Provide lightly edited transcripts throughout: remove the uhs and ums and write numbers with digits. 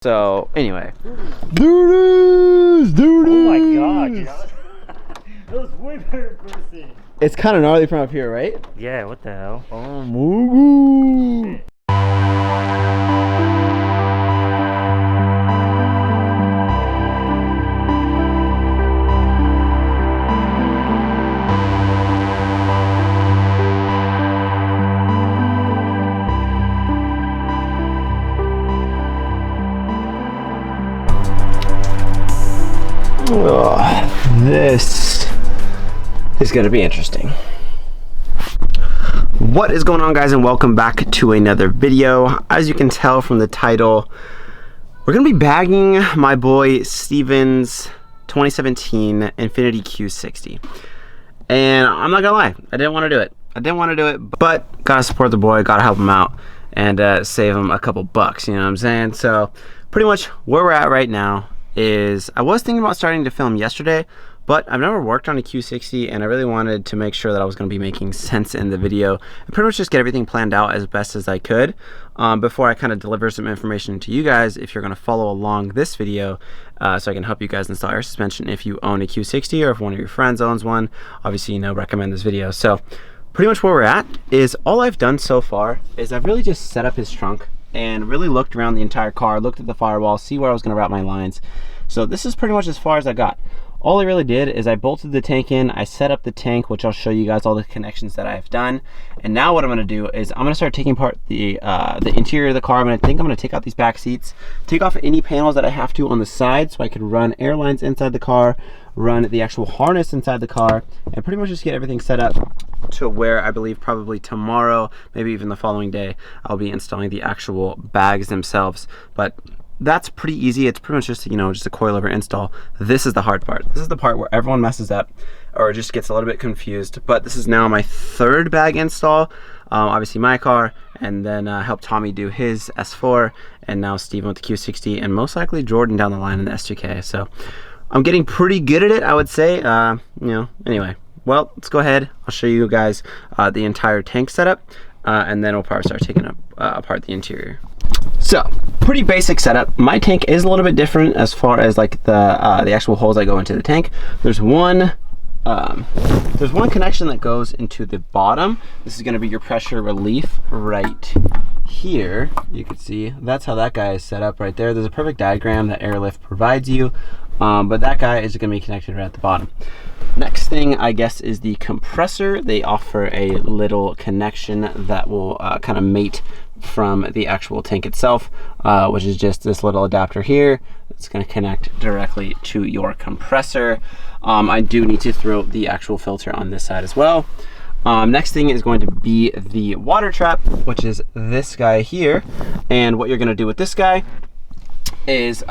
So anyway, Oh my god, dude. That was way better in person. it's kind of gnarly from up here, right? Yeah, what the hell? Oh, moo. This is going to be interesting. What is going on, guys, and welcome back to another video. As you can tell from the title, we're going to be bagging my boy Stevens 2017 Infiniti Q60. And I'm not going to lie, I didn't want to do it. But gotta support the boy, gotta help him out, and save him a couple bucks, you know what I'm saying? So pretty much where we're at right now is, I was thinking about starting to film yesterday, but I've never worked on a Q60 and I really wanted to make sure that I was going to be making sense in the video and pretty much just get everything planned out as best as I could before I kind of deliver some information to you guys if you're going to follow along this video, so I can help you guys install air suspension if you own a Q60 or if one of your friends owns one. Obviously, you know, recommend this video. So pretty much where we're at is, all I've done so far is I've really just set up his trunk and really looked around the entire car, looked at the firewall, see where I was going to route my lines. So this is pretty much as far as I got. All I really did is I bolted the tank in, I set up the tank, which I'll show you guys all the connections that I've done. And now what I'm gonna do is I'm gonna start taking apart the interior of the car. I'm gonna take out these back seats, take off any panels that I have to on the side so I can run airlines inside the car, run the actual harness inside the car, and pretty much just get everything set up to where I believe probably tomorrow, maybe even the following day, I'll be installing the actual bags themselves. But that's pretty easy. It's pretty much just, you know, just a coilover install. This is the hard part. This is the part where everyone messes up or just gets a little bit confused. But this is now my third bag install. Obviously my car, and then helped Tommy do his S4, and now Steven with the Q60, and most likely Jordan down the line in the S2K. So I'm getting pretty good at it, I would say. You know, anyway, well, let's go ahead. I'll show you guys the entire tank setup, and then we'll probably start taking apart the interior. So, pretty basic setup. My tank is a little bit different as far as like the actual holes that go into the tank. There's one connection that goes into the bottom. This is going to be your pressure relief right here. You can see that's how that guy is set up right there. There's a perfect diagram that Airlift provides you, but that guy is going to be connected right at the bottom. Next thing, I guess, is the compressor. They offer a little connection that will kind of mate from the actual tank itself, which is just this little adapter here. It's going to connect directly to your compressor. I do need to throw the actual filter on this side as well. Next thing is going to be the water trap, which is this guy here. And what you're going to do with this guy is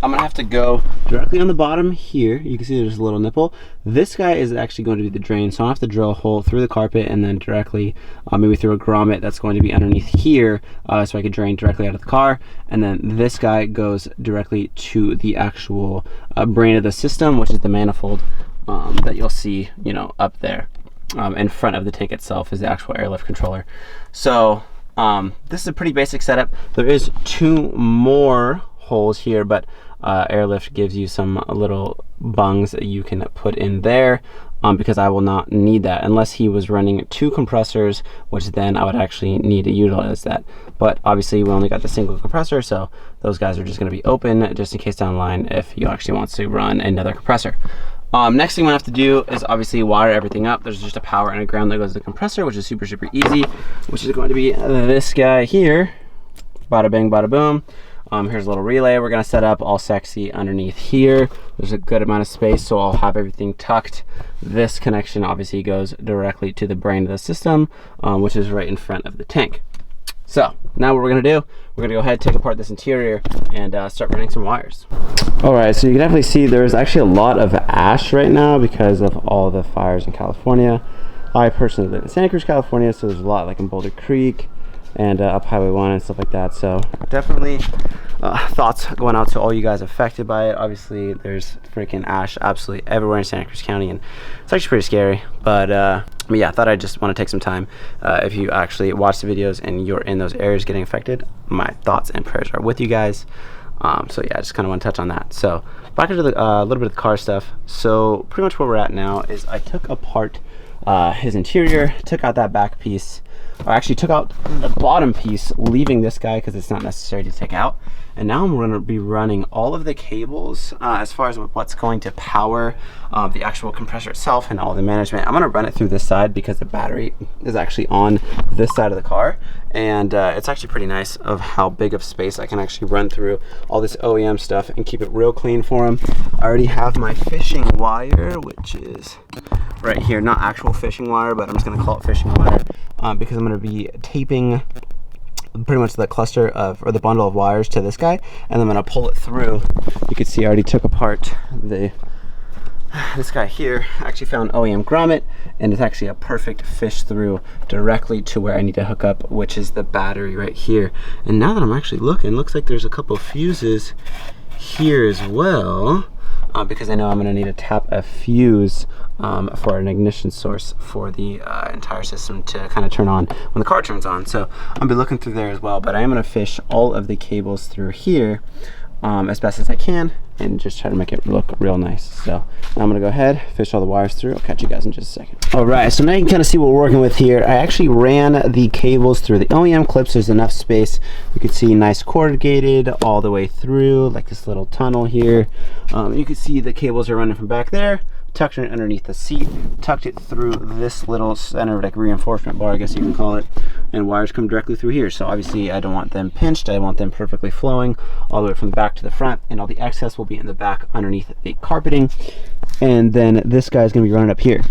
I'm gonna have to go directly on the bottom here. You can see there's a little nipple. This guy is actually going to be the drain, so I have to drill a hole through the carpet and then directly maybe through a grommet that's going to be underneath here, so I can drain directly out of the car. And then this guy goes directly to the actual brain of the system, which is the manifold that you'll see, you know, up there in front of the tank itself is the actual airlift controller. So this is a pretty basic setup. There is two more holes here, but Airlift gives you some little bungs that you can put in there, because I will not need that unless he was running two compressors, which then I would actually need to utilize that. But obviously we only got the single compressor, so those guys are just going to be open just in case down the line if you actually want to run another compressor. Next thing we have to do is obviously wire everything up. There's just a power and a ground that goes to the compressor, which is super easy, which is going to be this guy here. Bada bing, bada boom. Here's a little relay we're gonna set up all sexy underneath here. There's a good amount of space, so I'll have everything tucked. This connection obviously goes directly to the brain of the system, which is right in front of the tank. So now what we're gonna do, we're gonna go ahead, take apart this interior, and start running some wires. All right, so you can definitely see there's actually a lot of ash right now because of all the fires in California. I personally live in Santa Cruz, California, so there's a lot like in Boulder Creek and up Highway 1 and stuff like that. So definitely thoughts going out to all you guys affected by it. Obviously there's freaking ash absolutely everywhere in Santa Cruz County, and it's actually pretty scary. But yeah, I thought I'd just want to take some time. If you actually watch the videos and you're in those areas getting affected, my thoughts and prayers are with you guys. So yeah, I just kind of want to touch on that. So back into the little bit of the car stuff. So pretty much where we're at now is I took apart his interior, took out that back piece, or actually took out the bottom piece, leaving this guy because it's not necessary to take out. And now I'm going to be running all of the cables as far as what's going to power the actual compressor itself and all the management. I'm going to run it through this side because the battery is actually on this side of the car. And it's actually pretty nice of how big of space I can actually run through all this OEM stuff and keep it real clean for them. I already have my fishing wire, which is right here. Not actual fishing wire, but I'm just going to call it fishing wire because I'm going to be taping pretty much the cluster of, or the bundle of wires to this guy, and then I'm gonna pull it through. You can see I already took apart this guy here. I actually found OEM grommet, and it's actually a perfect fish through directly to where I need to hook up, which is the battery right here. And now that I'm actually looking, looks like there's a couple fuses here as well, because I know I'm gonna need to tap a fuse for an ignition source for the entire system to kind of turn on when the car turns on. So I'll be looking through there as well, but I am gonna fish all of the cables through here as best as I can and just try to make it look real nice. So now I'm gonna go ahead, fish all the wires through. I'll catch you guys in just a second. All right, so now you can kind of see what we're working with here. I actually ran the cables through the OEM clips. There's enough space. You can see nice corrugated all the way through, like this little tunnel here. You can see the cables are running from back there, tucked it underneath the seat, tucked it through this little center, like reinforcement bar, I guess you can call it, and wires come directly through here. So obviously I don't want them pinched, I want them perfectly flowing all the way from the back to the front, and all the excess will be in the back underneath the carpeting. And then this guy's gonna be running up here.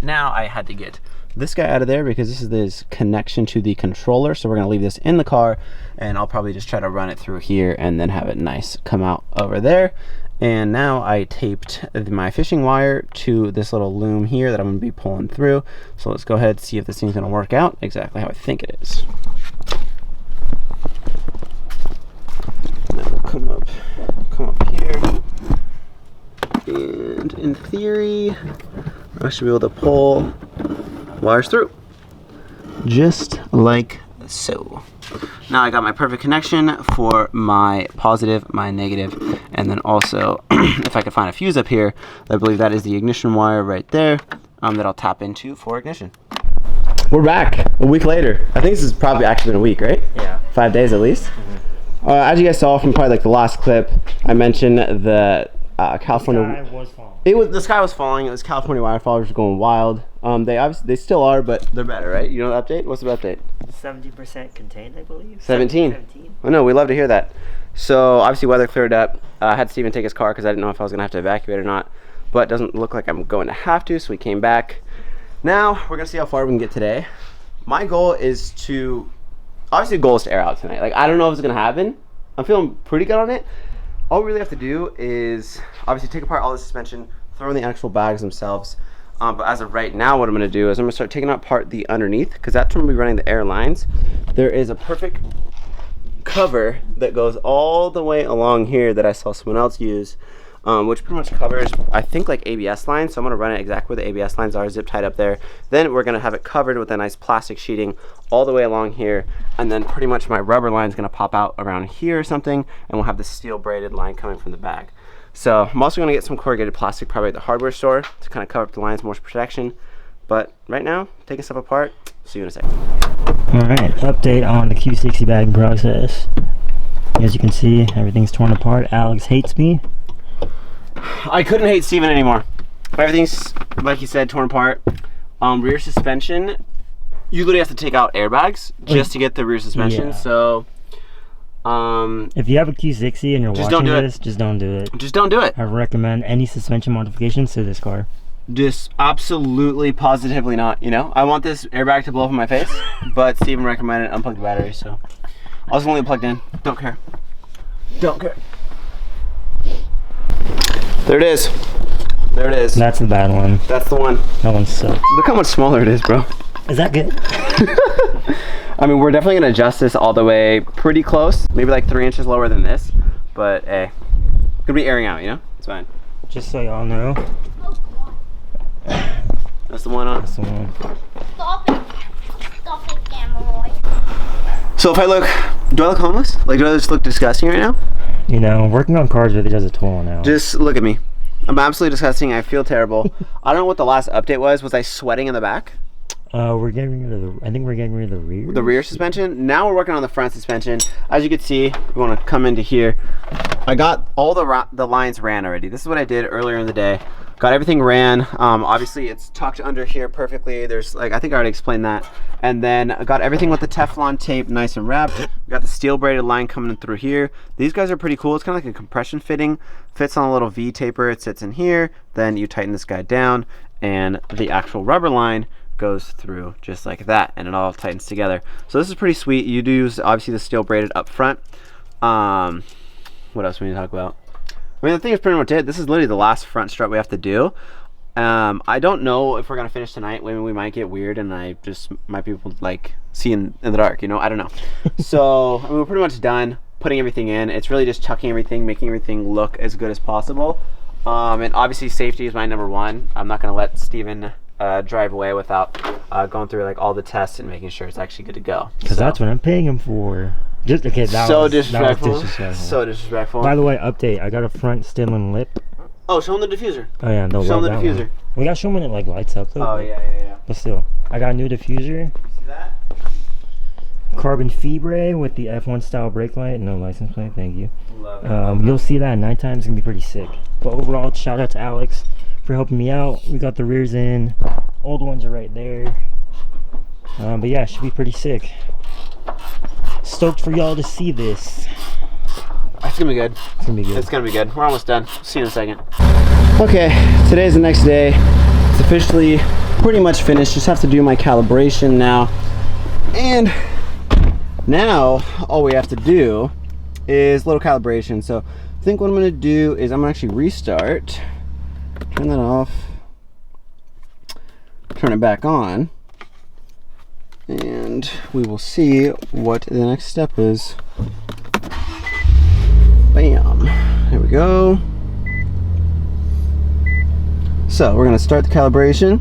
Now I had to get this guy out of there because this is this connection to the controller, so we're gonna leave this in the car, and I'll probably just try to run it through here and then have it nice come out over there. And now I taped my fishing wire to this little loom here that I'm going to be pulling through. So let's go ahead and see if this thing's going to work out exactly how I think it is. Now we'll come up here. And in theory, I should be able to pull wires through. Just like so. Now I got my perfect connection for my positive, my negative, and then also if I could find a fuse up here, I believe that is the ignition wire right there that I'll tap into for ignition. We're back a week later. I think this has probably actually been a week, right? Yeah. 5 days at least. Mm-hmm. As you guys saw from probably like the last clip, I mentioned the California. The sky was falling. The sky was falling. It was California wildfires going wild. They still are, but they're better, right? You know the update? What's the update? 70% contained, I believe. 17. Oh no, we love to hear that. So obviously weather cleared up. I had Steven take his car because I didn't know if I was gonna have to evacuate or not, but it doesn't look like I'm going to have to, so we came back. Now we're gonna see how far we can get today. My goal is to, obviously the goal is to air out tonight. Like, I don't know if it's gonna happen. I'm feeling pretty good on it. All we really have to do is obviously take apart all the suspension, throw in the actual bags themselves. But as of right now, what I'm going to do is I'm going to start taking apart the underneath, because that's when we'll be running the airlines. There is a perfect cover that goes all the way along here that I saw someone else use, which pretty much covers, I think, like ABS lines. So I'm going to run it exactly where the ABS lines are, zip tied up there. Then we're going to have it covered with a nice plastic sheeting all the way along here. And then pretty much my rubber line is going to pop out around here or something, and we'll have the steel braided line coming from the bag. So I'm also going to get some corrugated plastic probably at the hardware store to kind of cover up the lines, more protection. But right now, taking stuff apart. See you in a second. Alright, update on the Q60 bagging process. As you can see, everything's torn apart. Alex hates me. I couldn't hate Steven anymore. Everything's, like he said, torn apart. Rear suspension, you literally have to take out airbags just to get the rear suspension. Yeah. So if you have a Q60 and you're watching this, just don't do it. Just don't do it. I recommend any suspension modifications to this car. Just absolutely, positively not, you know? I want this airbag to blow up in my face, but Steven recommended unplug the battery, so I was only plugged in. Don't care. Don't care. There it is. There it is. That's the bad one. That's the one. That one sucks. Look how much smaller it is, bro. Is that good? I mean, we're definitely gonna adjust this all the way pretty close, maybe like 3 inches lower than this, but hey, could be airing out, you know? It's fine. Just so y'all know. That's the one on. That's the one. Stop it. Stop it, camera boy. So if I look, do I look homeless? Like, do I just look disgusting right now? You know, working on cars really does a toll on Alex. Just look at me. I'm absolutely disgusting. I feel terrible. I don't know what the last update was. Was I sweating in the back? We're getting rid of the. I think we're getting rid of the rear. The rear suspension. Now we're working on the front suspension. As you can see, we want to come into here. I got all the lines ran already. This is what I did earlier in the day. Got everything ran. Obviously, it's tucked under here perfectly. There's like, I think I already explained that. And then I got everything with the Teflon tape nice and wrapped. We got the steel braided line coming in through here. These guys are pretty cool. It's kind of like a compression fitting. Fits on a little V taper. It sits in here. Then you tighten this guy down, and the actual rubber line goes through just like that, and it all tightens together. So this is pretty sweet. You do use obviously the steel braided up front. What else do we need to talk about? I mean, the thing is pretty much it. This is literally the last front strut we have to do. I don't know if we're gonna finish tonight. We might get weird, and I just might be able to like see in the dark, you know. I don't know. So I mean, we're pretty much done putting everything in. It's really just chucking everything, making everything look as good as possible. And obviously safety is my number one. I'm not gonna let Steven drive away without going through like all the tests and making sure it's actually good to go. Because that's what I'm paying him for. Just okay. So disrespectful. So disrespectful. By the way, update. I got a front Stillen lip. Oh, show him the diffuser. Oh yeah, they'll show love him the diffuser. One. We gotta show him when it like lights up though. Oh yeah. But still, I got a new diffuser. See that? Carbon fibre with the F1 style brake light. No license plate. Thank you. Love it. You'll see that at nighttime. It's gonna be pretty sick. But overall, shout out to Alex for helping me out. We got the rears in. Old ones are right there. But yeah, it should be pretty sick. Stoked for y'all to see this. It's gonna be good. It's gonna be good. It's gonna be good. We're almost done. See you in a second. Okay, today's the next day. It's officially pretty much finished. Just have to do my calibration now. And now all we have to do is a little calibration. So I think what I'm gonna do is I'm gonna actually restart, turn that off, turn it back on, and we will see what the next step is. Bam, here we go. So we're gonna start the calibration.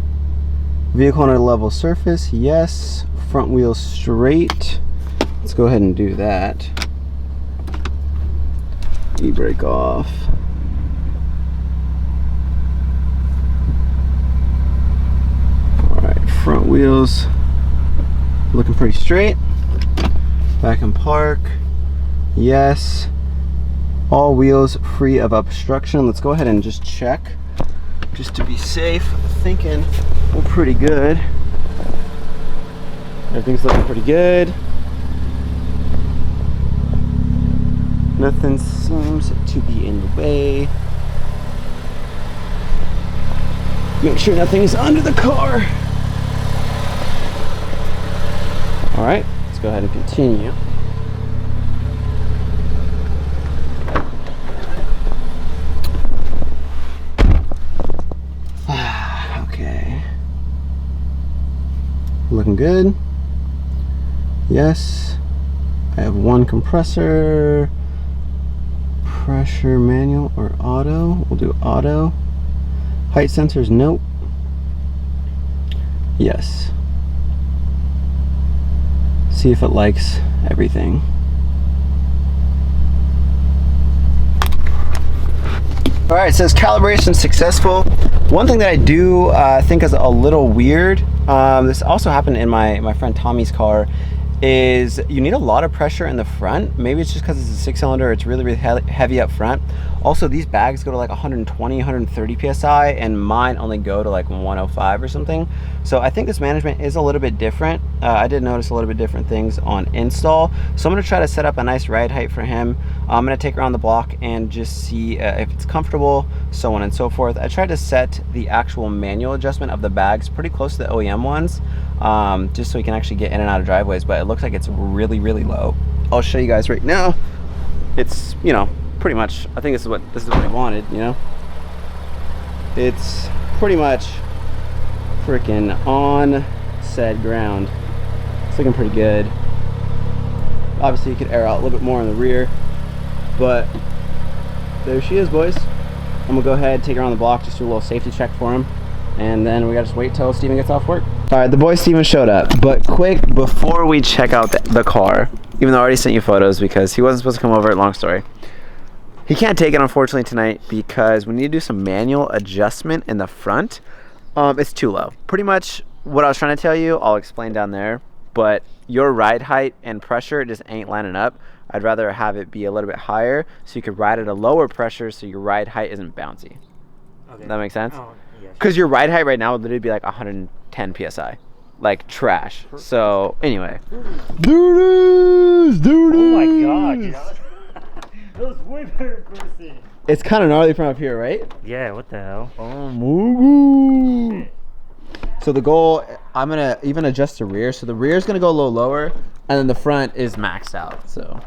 Vehicle on a level surface, yes. Front wheel straight. Let's go ahead and do that. E-brake off. All right, front wheels looking pretty straight. Back in park, yes. All wheels free of obstruction. Let's go ahead and just check, just to be safe. Thinking we're pretty good. Everything's looking pretty good. Nothing seems to be in the way. Make sure nothing's under the car. All right, let's go ahead and continue. Okay. Looking good. Yes. I have one compressor. Pressure manual or auto. We'll do auto. Height sensors, nope. Yes. See if it likes everything. All right, it says calibration successful. One thing that I do think is a little weird, this also happened in my friend Tommy's car, is you need a lot of pressure in the front. Maybe it's just because it's a 6-cylinder, it's really heavy up front. Also, these bags go to like 120, 130 PSI, and mine only go to like 105 or something. So I think this management is a little bit different. I did notice a little bit different things on install. So I'm gonna try to set up a nice ride height for him. I'm gonna take around the block and just see if it's comfortable, so on and so forth. I tried to set the actual manual adjustment of the bags pretty close to the OEM ones, just so we can actually get in and out of driveways, but it looks like it's really low. I'll show you guys right now. It's, you know, pretty much, I think this is what I wanted, you know. It's pretty much freaking on said ground. It's looking pretty good. Obviously you could air out a little bit more in the rear, but there she is, boys. I'm gonna go ahead, take her on the block, just do a little safety check for him, and then we gotta just wait till Steven gets off work. All right, the boy Steven showed up, but quick, before we check out the car, even though I already sent you photos because he wasn't supposed to come over. Long story. He can't take it, unfortunately, tonight because we need to do some manual adjustment in the front. It's too low. Pretty much what I was trying to tell you, I'll explain down there. But your ride height and pressure just ain't lining up. I'd rather have it be a little bit higher so you could ride at a lower pressure so your ride height isn't bouncy. Okay. That makes sense? Because your ride height right now would literally be like 110 PSI. Like trash. So, anyway. There it is! There it is! Oh my god, dude. That was way better in person. It's kind of gnarly from up here, right? Yeah, what the hell? Oh, moo. So the goal, I'm gonna even adjust the rear. So the rear is gonna go a little lower, and then the front is maxed out. So,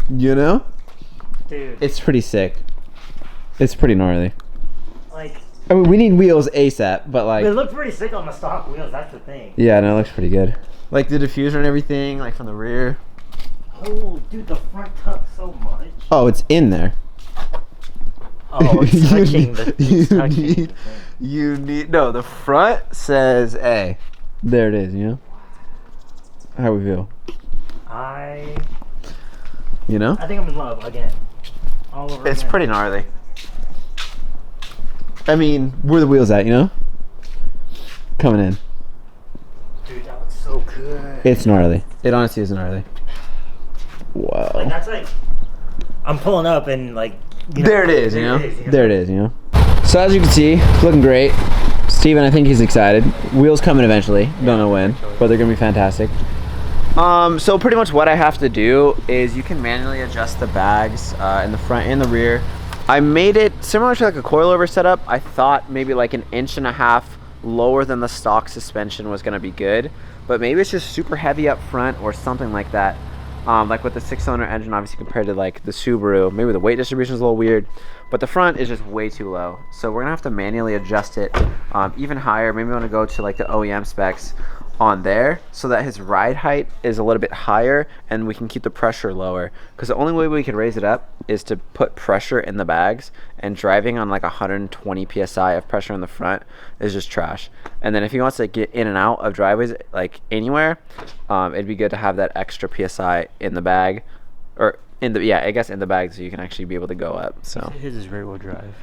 you know, dude, it's pretty sick. It's pretty gnarly. Like, I mean, we need wheels ASAP, but like, it looked pretty sick on the stock wheels. That's the thing. Yeah, no, it looks pretty good. Like the diffuser and everything, like from the rear. Oh, dude, the front tucks so much. Oh, it's in there. Oh, it's touching the You need no. The front says A. There it is. You know. How we feel? You know. I think I'm in love again. All over. It's again. pretty gnarly. I mean, where the wheels at? You know. Coming in. Dude, that looks so good. It's gnarly. It honestly is gnarly. Wow. Like that's like, I'm pulling up and like. You know, there it is. You know. It is, you know? There it is. You know. So as you can see, looking great. Steven, I think he's excited. Wheels coming eventually. Don't know when, but they're gonna be fantastic. So pretty much what I have to do is you can manually adjust the bags in the front and the rear. I made it similar to like a coilover setup. I thought maybe like 1.5 inches lower than the stock suspension was gonna be good, but maybe it's just super heavy up front or something like that. Like with the 6-cylinder engine, obviously compared to like the Subaru, maybe the weight distribution is a little weird, but the front is just way too low. So we're gonna have to manually adjust it even higher. Maybe we wanna go to like the OEM specs on there so that his ride height is a little bit higher and we can keep the pressure lower, because the only way we can raise it up is to put pressure in the bags, and driving on like 120 psi of pressure in the front is just trash. And then if he wants to get in and out of driveways like anywhere, it'd be good to have that extra psi in the bag, or in the I guess in the bag, so you can actually be able to go up. So his is rear wheel drive.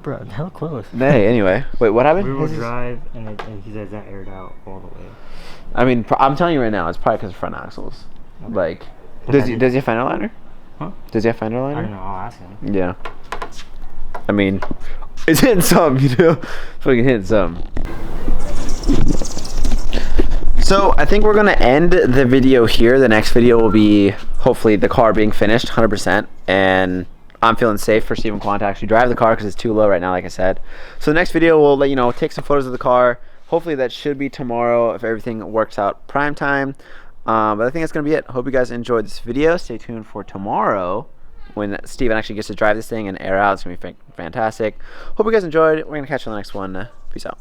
Bro, hell close. Hey, anyway. Wait, what happened? Rear wheel drive, and he says that aired out all the way. I mean, I'm telling you right now, it's probably because of front axles. Okay. Like, does he have fender liner? Huh? Does he have fender liner? I don't know. I'll ask him. Yeah. I mean, it's hitting some, you know? Fucking hitting some. So, I think we're going to end the video here. The next video will be, hopefully, the car being finished 100%. And I'm feeling safe for Steven Kwan to actually drive the car because it's too low right now, like I said. So the next video, we'll let you know, take some photos of the car. Hopefully that should be tomorrow if everything works out prime time. But I think that's going to be it. Hope you guys enjoyed this video. Stay tuned for tomorrow when Steven actually gets to drive this thing and air out. It's going to be fantastic. Hope you guys enjoyed. We're going to catch you on the next one. Peace out.